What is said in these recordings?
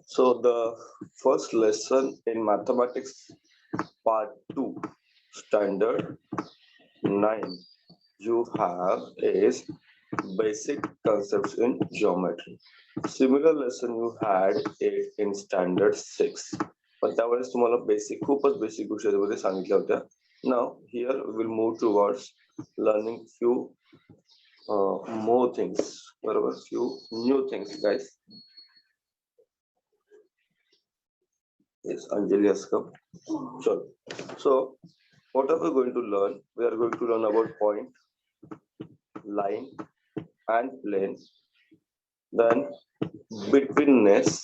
So the first lesson in mathematics part 2 standard 9 you have is basic concepts in geometry. Similar lesson you had it in standard 6. पण त्यावेळेस तुम्हाला basic खूपच basic गोष्टी सांगितल्या होत्या. Now here we will move towards learning few more things. बरोबर, few new things guys. Yes, Anjali has come. Sure. So, what are we going to learn? We are going to learn about point, line, and plane. Then betweenness.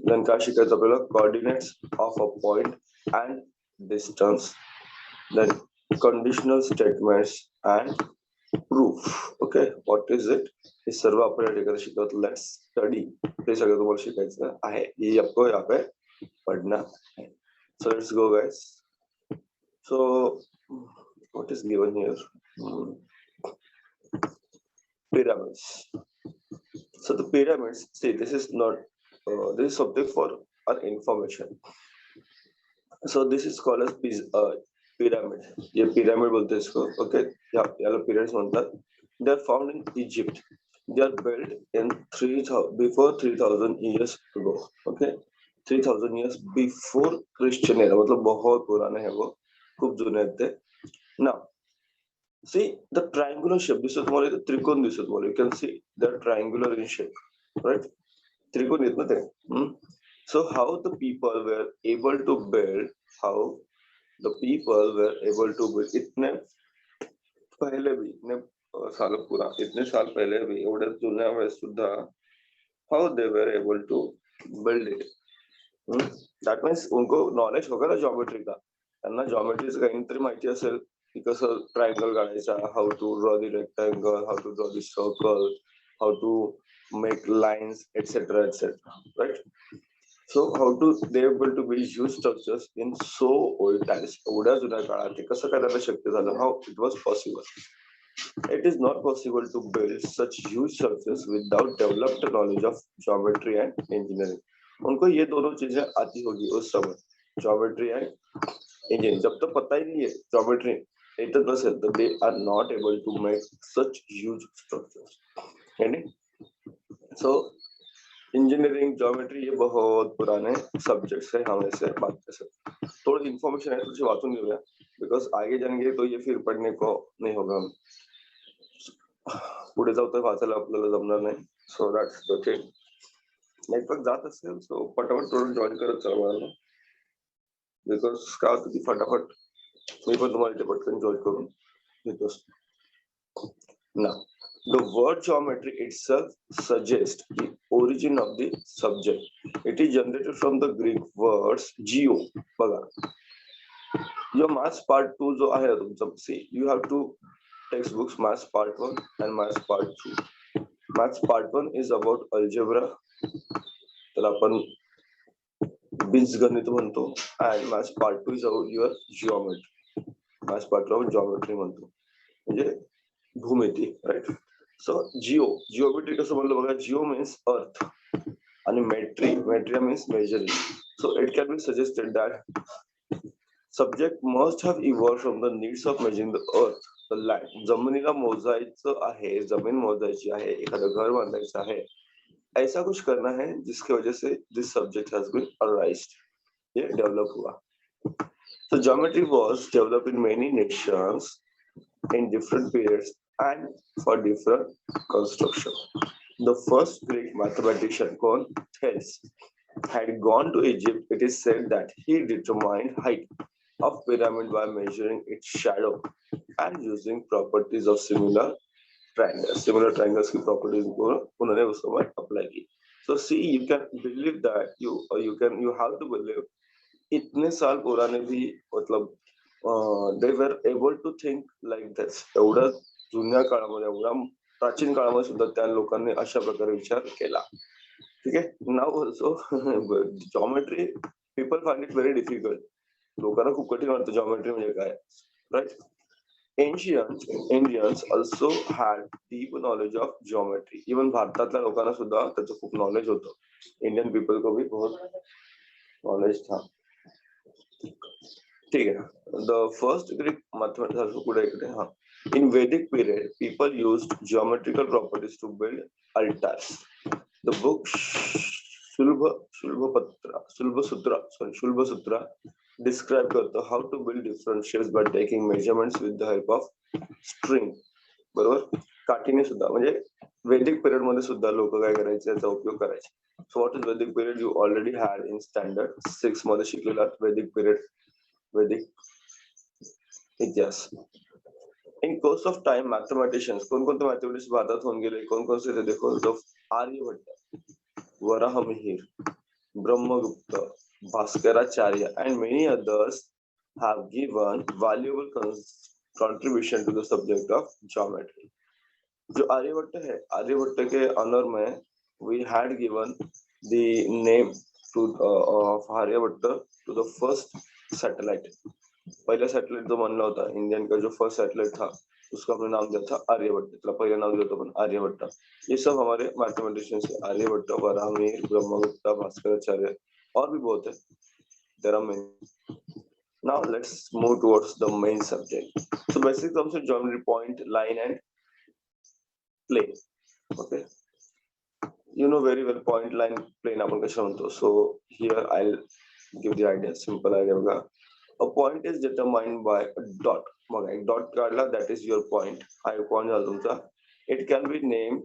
Then काय शिकायचं आपल्याला coordinates of a point and distance. Then conditional statements and proof. Okay, what is it? हे सर्व आपण या ठिकाणी शिकत. Let's study. हे सगळं तुम्हाला शिकायचं आहे. ये आपको यहाँ पे पढ़ना है. So let's go guys. So what is given here? Pyramids. So the pyramids, see, this is not this is something for our information. So this is called as pyramid. ये pyramid बोलते हैं इसको. Okay, याला pyramids म्हणतात. They are found in Egypt. They are built in before 3000 years ago. Okay, 3000 years before Christian era. मतलब बहुत पुराने हैं वो, खूप जुने आहेत ते. Now, see the triangular shape. दिसतो तुम्हाला इथे त्रिकोण दिसतो तुम्हाला. You can see they are triangular in shape, right? त्रिकोण आहेत ना ते. So how the people were able to build? How the people were able to build? इतने पहले भी, इतने साल पूरा, इतने साल पहले भी, एवढ्या जुन्या वेळेस सुद्धा, how they were able to build it? That means उनको knowledge होगा ना geometry का. त्यांना geometry चं काहीतरी माहिती असेल की कसं triangle काढायचा, how to draw the rectangle, how to draw the circle, how to make lines, etc., etc. Right? So how to they able to build huge structures in so old times? एवढ्या जुन्या काळात ते कसं करायला शक्य झालं? How it was possible? It is not possible to build such huge structures without developed knowledge of geometry and engineering. उनको ये दोनों चीजें आती होगी उस समय, geometry and engineering. जब तक पता ही नहीं है geometry इतना नसेल, तो they are not able to make such huge structures. So engineering geometry ये बहुत पुराने सब्जेक्ट्स है. हम ऐसे बात कर सकते. थोड़ी इन्फॉर्मेशन है, तुझे वाचून घेऊया, बिकॉज आगे जाएंगे तो ये फिर पढ़ने को नहीं होगा. पुढे जाऊ तर वाचायला आपल्याला जमणार नाही. So that's the thing. Network जात असेल सो पटापट थोडं जॉईन करत चला मला, बिकॉज काय होतं की फटाफट मी पण तुम्हाला इथे पटकन जॉईन करून घेतो. ना the word geometry itself suggests the origin of the subject. It is generated from the Greek words geo. बघा, your maths part 2 जो आहे तुमचा, see you have two textbooks, maths part 1 and maths part 2. Maths part 1 is about algebra, त्याला आपण बीजगणित म्हणतो, and maths part 2 is about your geometry. maths part 2 geometry म्हणतो, म्हणजे भूमिती, right? So geometry कसं म्हणलं बघा, geo means earth आणि metry means measuring. So it can be suggested that subject must have evolved from the needs of measuring the earth, the land. जमिनीला मोजायचं आहे, जमीन मोजायची आहे, एखादं घर बांधायचं आहे, ऐसा कुछ करना है जिसकी वजह से this subject has been arised, ये डेवलप हुआ. So geometry was developed in many nations in different periods and for different construction. The first Greek mathematician called Thales had gone to Egypt. It is said that he determined height of pyramid by measuring its shadow and using properties of similar triangles. Similar triangles की properties को उन्होंने उस समय apply की. So see, you can believe that you have to believe इतने साल पुराने भी मतलब they were able to think like this. एवढं जुन्या काळामध्ये, एवढा प्राचीन काळामध्ये सुद्धा त्या लोकांनी अशा प्रकारे विचार केला. ठीक आहे. Now also geometry people find it very difficult. लोकांना खूप कठीण वाटतं जॉमेट्री म्हणजे काय, right? Ancient Indians also had deep knowledge of geometry. Even भारतातल्या लोकांना सुद्धा त्याचं खूप नॉलेज होतं. इंडियन पीपल को भी बहुत नॉलेज था. ठीक है. The first Greek mathematics पुढे इकडे हा. In Vedic period, people used geometrical properties to build altars. The book Shulva Sutra describe करतो how to build different shapes by taking measurements with the help of string. बरोबर, काठीने सुद्धा, म्हणजे वैदिक period मध्ये सुद्धा लोक काय करायचे, याचा उपयोग करायचे. सो व्हॉट इज वैदिक period? You already had in standard 6 मध्ये शिकलेला वैदिक पिरियड, वैदिक इतिहास. इन कोर्स ऑफ टाइम मॅथमॅटिशियन्स, कोणकोणते मॅथमॅटिशियन्स भारतात होऊन गेले, कोणकोणते ते देखो, तो Aryabhata, Varahamihira, Brahmagupta, Bhaskaraचार्य and many others have given valuable contribution to the subject of geometry. जो आर्यभट्ट है, आर्यभट्ट के ऑनर में we had given the name to of Aryabhata to the first satellite. पहला सैटेलाइट जो बनला होता इंडियन का, जो फर्स्ट सैटेलाइट था, उसका हमने नाम दिया था आर्यभट्ट. इसका पहला नाम दिया था आर्यभट्ट. ये सब हमारे मैथमेटिशियंस है, आर्यभट्ट, वराहमिहिर, ब्रह्मगुप्ता, भास्कराचार्य, और भी बहुत है. There are many. Now let's move towards the main subject. So basic terms of geometry: point, line, and plane. Okay, you know very well point, line, plane आपण कशा म्हणतो. So here I'll give the idea, simple idea बघा. A point is determined by a dot. मग एक dot काढला, that is your point. हा एक point झाला तुमचा. It can be named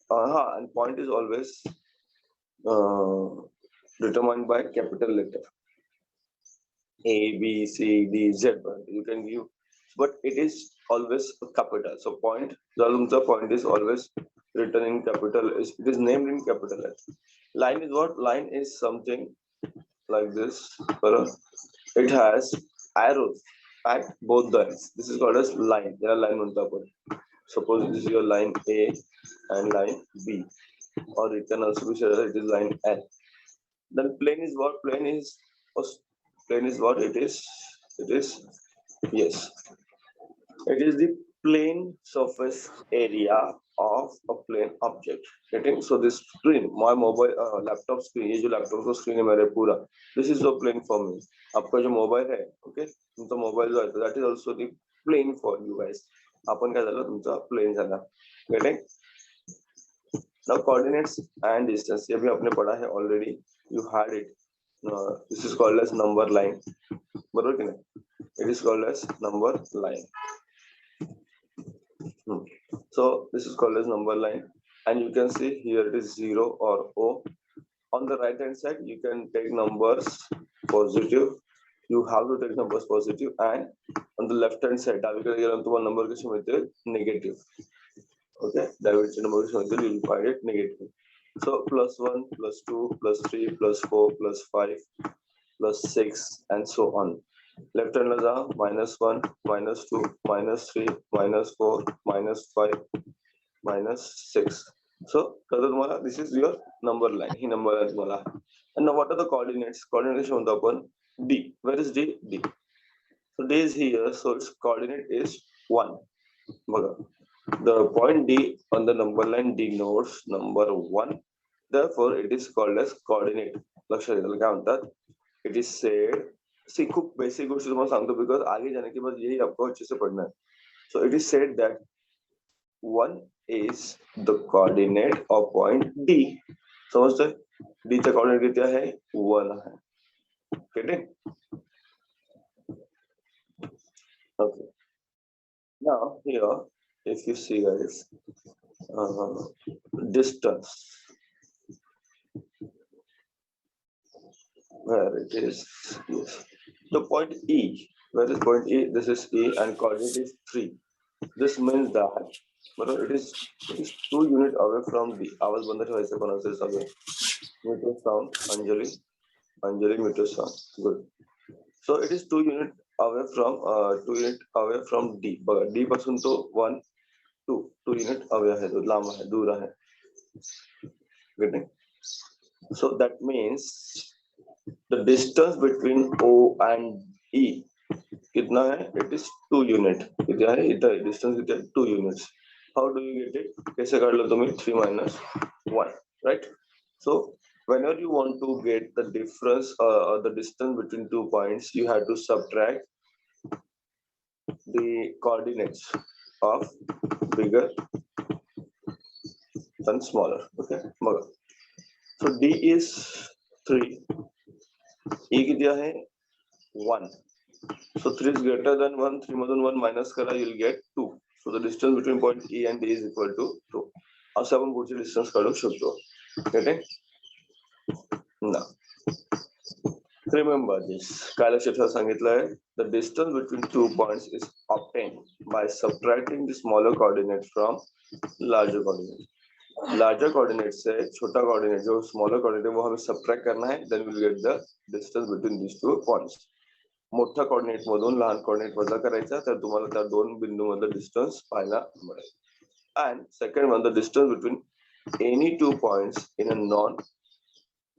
and point is always determined by capital letter A, B, C, D, Z. You can give, but it is always a capital. So point, the point is always written in capital. It is named in capital letter. Line is what? Line is something like this. It has arrows at both the ends. This is called as line. There are line on top of it. Suppose this is your line A and line B, or it can also be said that it is line L. Then plane is what? Plane is what it is. It is, yes, it is the plane surface area of a plane object. Getting? So this screen, my mobile laptop screen, ये जो laptop का screen है मेरे पूरा, this is the plane for me. आपका जो mobile है, okay, तुमचा mobile जो है, that is also the plane for you guys. आपण काय झालं, तुमचा plane झाला. Getting? Now coordinates and distance, ये भी आपने पढ़ा है already. You had it. This is called as number line. बरोबर की नहीं? It is called as number line. So this is called as number line, and you can see here it is 0 or O. On the right hand side, you can take numbers positive. You have to take numbers positive, and on the left hand side, डावीकडे गेल्यानंतर तुम्हाला number कसे मिळतील? Negative. Okay, डावीकडचे number कसे मिळतील? You will find it negative. So +1, +2, +3, +4, +5, +6, and so on. Left hand La -1, -2, -3, -4, -5, -6. So this is your number line. He number line तुम्हाला. And now what are the coordinates? Coordinates कसे म्हणतो आपण? D. Where is D? D. So D is here. So its coordinate is 1. बघा. The point D on the number line denotes number 1. Therefore, it is called as coordinate. लक्षात येईल काय म्हणतात? It is said. See, खूप basic गोष्टी तुम्हाला सांगतो because आगे जाने के बाद यही आपको अच्छे से पढ़ना है. So it is said that 1 is the coordinate of point D. समझते? D का coordinate क्या है? 1 है. Getting? Okay. Now here, if you see guys, distance, where it is, yes, the point E, where is point E? This is E, and coordinate is 3. This means that it is 2 units away from D. आवाज बंद ठेवायचा कोणाचे सगळे. Meter sound, Anjali meter sound, good. So it is 2 units away from D. बघा D पासून तो 1, 2 unit away है, तो लांब है, दूर है. Getting? So that means the distance between O and E कितना है? It is 2 unit. कितना है? इथं डिस्टन्स किती आहे? 2 units. How do you get it? कैसे काढलं तुम्ही? 3 minus 1, right? So whenever you want to get the difference or the distance between 2 points, you have to subtract the coordinates of bigger than smaller. Okay, बघा. So D is 3, E किती आहे? 1. So 3 is greater than 1. 3 मधून 1 minus करा, you'll get 2. So the distance between point E and D is equal to 2. असं आपण पुढचे distance काढू शकतो. Okay? Now, remember this. काय लक्षात सांगितलंय? The distance between 2 points is obtained by subtracting the smaller coordinate from larger coordinate. Larger coordinate से छोटा coordinate जो smaller coordinate है वो हमें subtract करना है. Then we'll get the distance between these 2 points. मोठ्या कोऑर्डिनेट मधून लहान कोऑर्डिनेट वजा करायचा तर तुम्हाला त्या दोन बिंदूमधलं डिस्टन्स पाहायला मिळेल. And second one, the distance between any 2 points in a non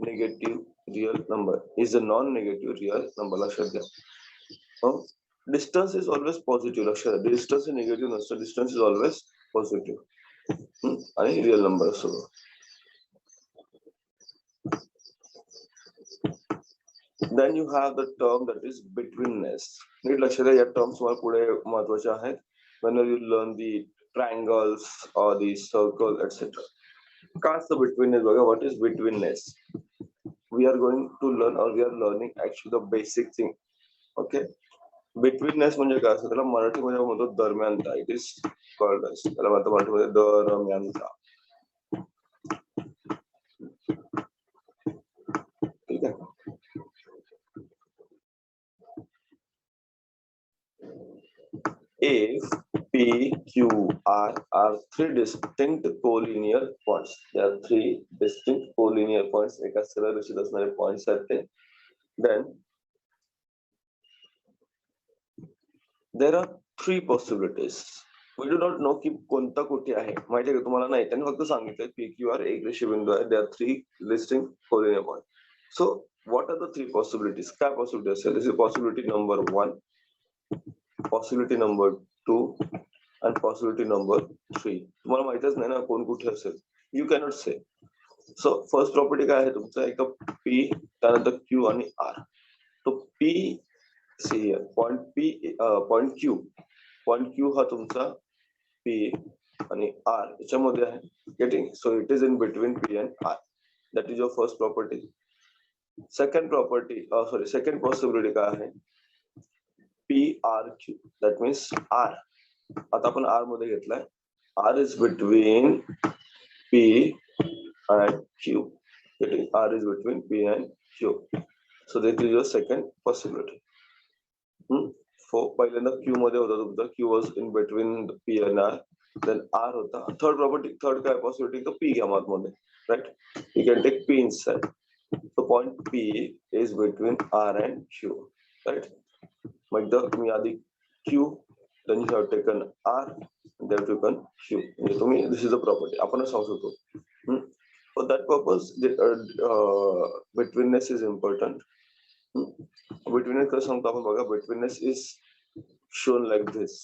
negative real number is a non negative real number. लक्षात घ्या. Distance is always positive. लक्षात घ्या, डिस्टन्स हे निगेटिव्ह नसतं. डिस्टन्स इज ऑलवेज पॉझिटिव्ह आणि real number असतो. Then you have the term that is betweenness. नीट लक्षात द्या, या टर्म्स तुम्हाला पुढे महत्वाचे आहेत. Whenever you learn the triangles or the circle, etc. काय असतं betweenness? बघा, what is betweenness? We are going to learn, or we are learning actually the basic thing. Okay? Betweenness म्हणजे काय असतं? त्याला मराठीमध्ये म्हणतो दरम्यानता. It is called as, त्याला म्हणतो मराठीमध्ये दरम्यानता. ठीक आहे. If P, Q, R are 3 distinct collinear points, there are 3 distinct collinear points. एका सरळ रेषेत असणारे points आहेत ते. Then there are 3 possibilities. We do not know की कोणता कुठे आहे. माहिती आहे का तुम्हाला? नाही, त्यांनी फक्त सांगितलं P, Q, R एक रेषेबिंदू आहे. There are 3 distinct collinear points. So what are the 3 possibilities? काय possibility असेल? This is possibility number 1. Possibility number 2 and possibility number 3. तुम्हाला माहितच नाही ना कोण कुठे असेल. You cannot say. So first property काय आहे तुमचा? एक P, त्यानंतर Q आणि R. तो P, see here, point P, point Q हा तुमचा P आणि R याच्यामध्ये आहे. Getting? So it is in between P and R. That is your first property. Second property, second possibility काय आहे? PRQ. That means R. आता आपण R मध्ये घेतलाय. R is between P and Q. R is between P and Q. So that is your second possibility. पहिल्यांदा Q मध्ये होता तुमचा. Q was in between P and R. Then R होता. Third property, third काय possibility? तो P घ्या मध्ये, right? You can take P inside. So point P is between R and Q, right? Like तुम्ही आधी Q, then you have taken R, and then you taken Q. म्हणजे तुम्ही, this is the property. आपणच सांगू शकतो. For that purpose, betweenness is important. Betweenness कसं सांगतो आपण बघा. Betweenness is shown like this: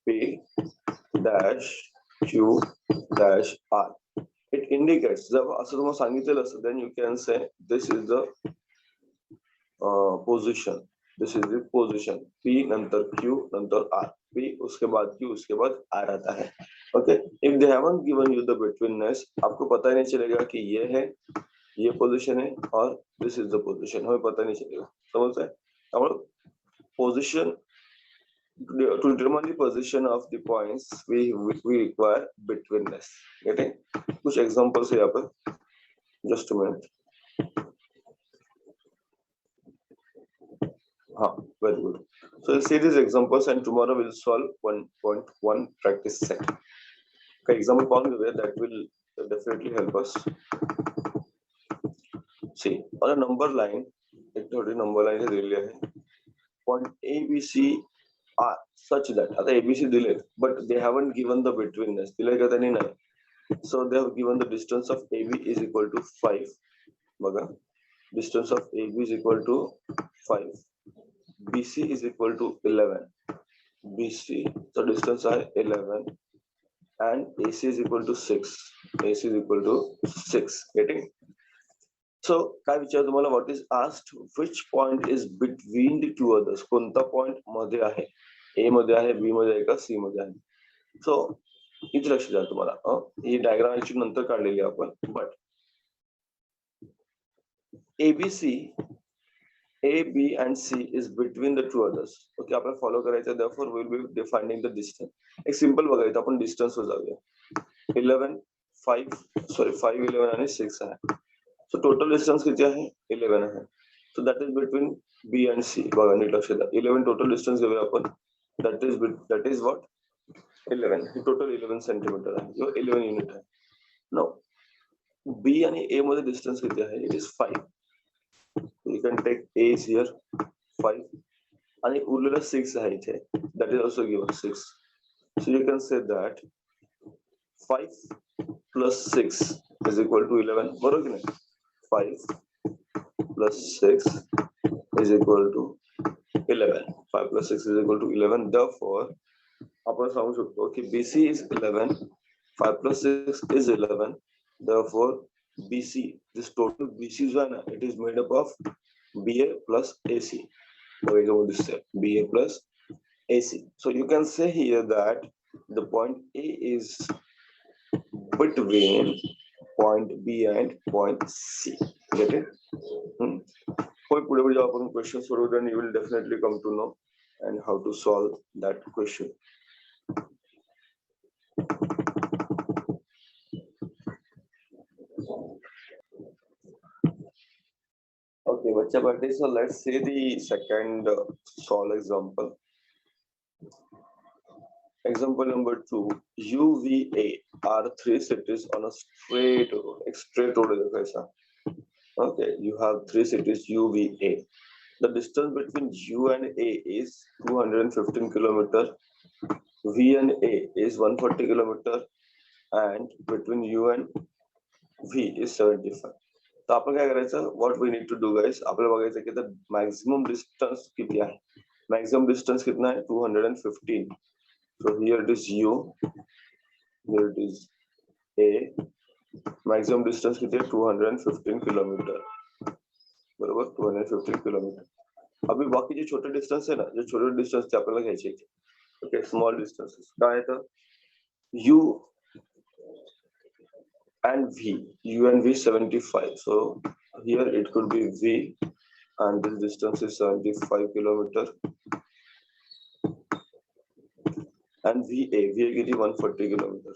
P dash Q dash R. It indicates, जर असं तुम्हाला सांगितलेलं असतं, then you can say this is the position. This is the position. P नंतर Q नंतर R. P उसके बाद Q उसके बाद R आता है. Okay? If they haven't given you the betweenness, आपको पता ही नहीं चलेगा कि ये है, ये position है और this is the position. हमें पता नहीं चलेगा. समझते हैं? हमारा position, to determine the position of the points, we require betweenness. Getting? कुछ examples है यहाँ पर. Just a minute. Very good. So we'll see these examples and tomorrow we'll solve 1.1 practice set. Okay, example पाहून घेऊया, that will definitely help us. See, on a number line, एक थोड़ी number line दिलेली आहे. Point A, B, C are such that, आता A, B, C दिले, but they haven't given the betweenness. दिले का त्यांनी नाही. So they have given the distance of AB is equal to 5. बघा, distance of AB is equal to 5. BC is equal to 11. BC चा distance आहे 11 and AC is equal to 6. AC is equal to 6. Getting? So काय विचार तुम्हाला, what is asked, which point is between the two others? कोणता point मध्ये आहे? A मध्ये आहे, B मध्ये आहे का C मध्ये आहे? सो इथे लक्ष द्या तुम्हाला. ही डायग्राम याची नंतर काढलेली आपण, but ABC, A, B and C is between the two others. Okay, आपल्याला फॉलो करायचं, therefore we will be defining the distance. एक सिंपल बघायचं आपण, डिस्टन्स वर जाऊया. 11 5 11 आणि 6 आहे. सो टोटल डिस्टन्स किती आहे? 11 आहे. So that is between B and C. बघा नीट लक्ष द्या. 11 टोटल डिस्टन्स घेऊया आपण. That is what? 11. हे टोटल 11 सेंटीमीटर आहे किंवा 11 युनिट आहे. नाउ B आणि A मध्ये डिस्टन्स किती आहे? It is 5. You can take A is here 5 आणि उरलेला 6 आहे इथे. That is also given 6. So you can say that 5 plus 6 is equal to 11. बरोबर की नाही? 5 plus 6 is equal to 11. 5 plus 6 is equal to 11. Therefore, आपण सांगू शकतो की BC is 11. 5 plus 6 is 11. Therefore, BC, this total BC is one, it is made up of BA plus AC. BA plus AC. So you can say here that the point A is between point B and point C. Get it? पुढे पुढे आपण question solve, then you will definitely come to know and how to solve that question. Okay, bacha birthday. So let's see the second solve example. Example number 2. UVA are 3 cities on a straight road. Straight road is kaisa? Okay, you have 3 cities UVA. The distance between U and A is 215 kilometer. V and A is 140 kilometer, and between U and V is 75. तर आपण काय करायचं, what we need to do guys, आपल्याला बघायचं की maximum distance किती आहे. Maximum distance कितना आहे? 215. So here it is U, here it is A. Maximum distance किती आहे? 215 किलोमीटर. बरोबर, 215 किलोमीटर. अभी बाकी जे छोटे डिस्टन्स आहे ना, जे छोटे डिस्टन्स ते आपल्याला घ्यायचे. ओके, स्मॉल डिस्टन्सेस काय आहे तर U and V. U and V 75. So here it could be V, and this distance is 75 kilometer. And VA is 140 kilometer.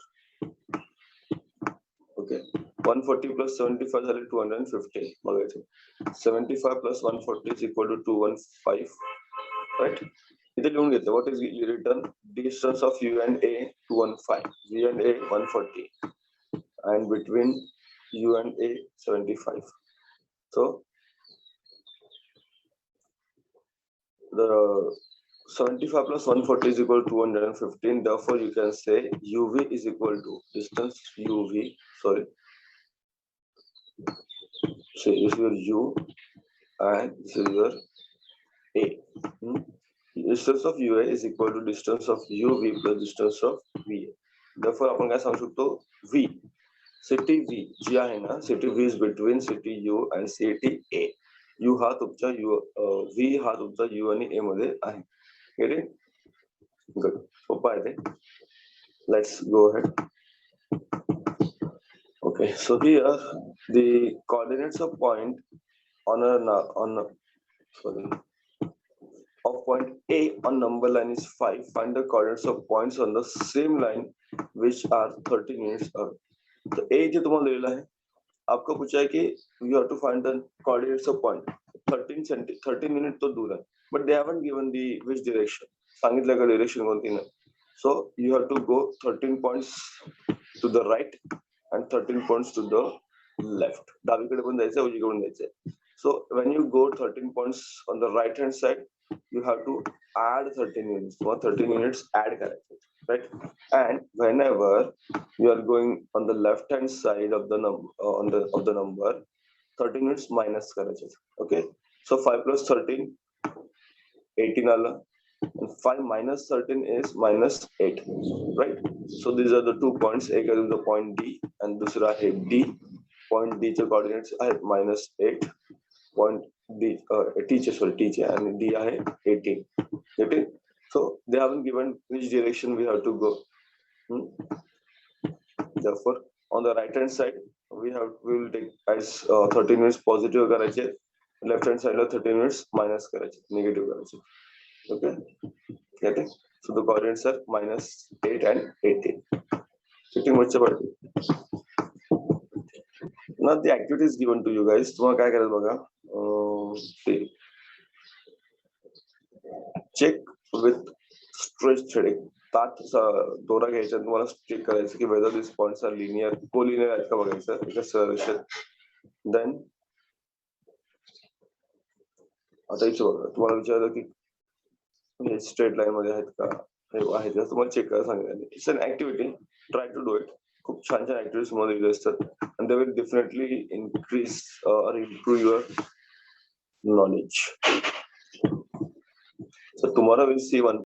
Okay, 140 plus 75 is 250. 75 plus 140 is equal to 215. Right? What is written? Distance of U and A 215. V and A 140. And between U and A 75. So the 75 plus 140 is equal to 215. Therefore, you can say UV is equal to distance UV. Sorry. So this is your U and this is your A. Distance of UA is equal to distance of UV plus distance of VA. Therefore, आपण काय सांगू शकतो? V. City V जी आहे ना, city V is between city U and city A. U हा तुमचा V हा तुमचा U आणि A मध्ये आहे. Get it? Good. सोपं आहे ते. Let's go ahead. Okay, so here the coordinates of point of point A on number line is 5. Find the coordinates of points on the same line which are 30 units away. तो A जो तुम्हाला दिलेला आहे, आपको पूछा है कि you have to find the coordinates of point. 13 unit तो दूर है, but they haven't given the which direction. सांगितलं का direction कोणती नाही. So you have to go 13 points to the right and 13 points to the left. डावीकडे पण जायचं, उजवीकडे पण जायचं. So when you go 13 points on the right hand side, you have to add 13 units. 13 units add करायचे, right? And whenever you are going on the left hand side of the number 13 units minus करायचे. Okay, so 5 plus 13 18 आलं, and 5 minus 13 is minus 8, right? So these are the 2 points. एक आहे तुमचा point D and दुसरा आहे D. Point D चे coordinates आहेत minus 8, point D T चे and D आहे 18. Okay, so they haven't given which direction we have to go. Therefore, on the right hand side, we will take as 13 units positive करायचे, left hand side ला 13 units minus करायचे, negative करायचे. Okay, get it? So the coordinates are minus 8 and 18. Fitting what's about it? Now the activity is given to you guys. तुम्हाला काय करायचं बघा, check with stretch threading. तात दोरा घ्यायचा, तुम्हाला चेक करायचं की whether these points are linear, collinear आहेत का बघायचं एका सरळ. Then आता इथे बघा, तुम्हाला विचारलं की स्ट्रेट लाईन मध्ये आहेत का, हे आहेत का, तुम्हाला चेक करायला सांगितलं. It's an activity, try to do it. खूप छान छान ऍक्टिव्हिटीज मध्ये दिले असतात and they will definitely increase or improve your knowledge. So tomorrow we'll see one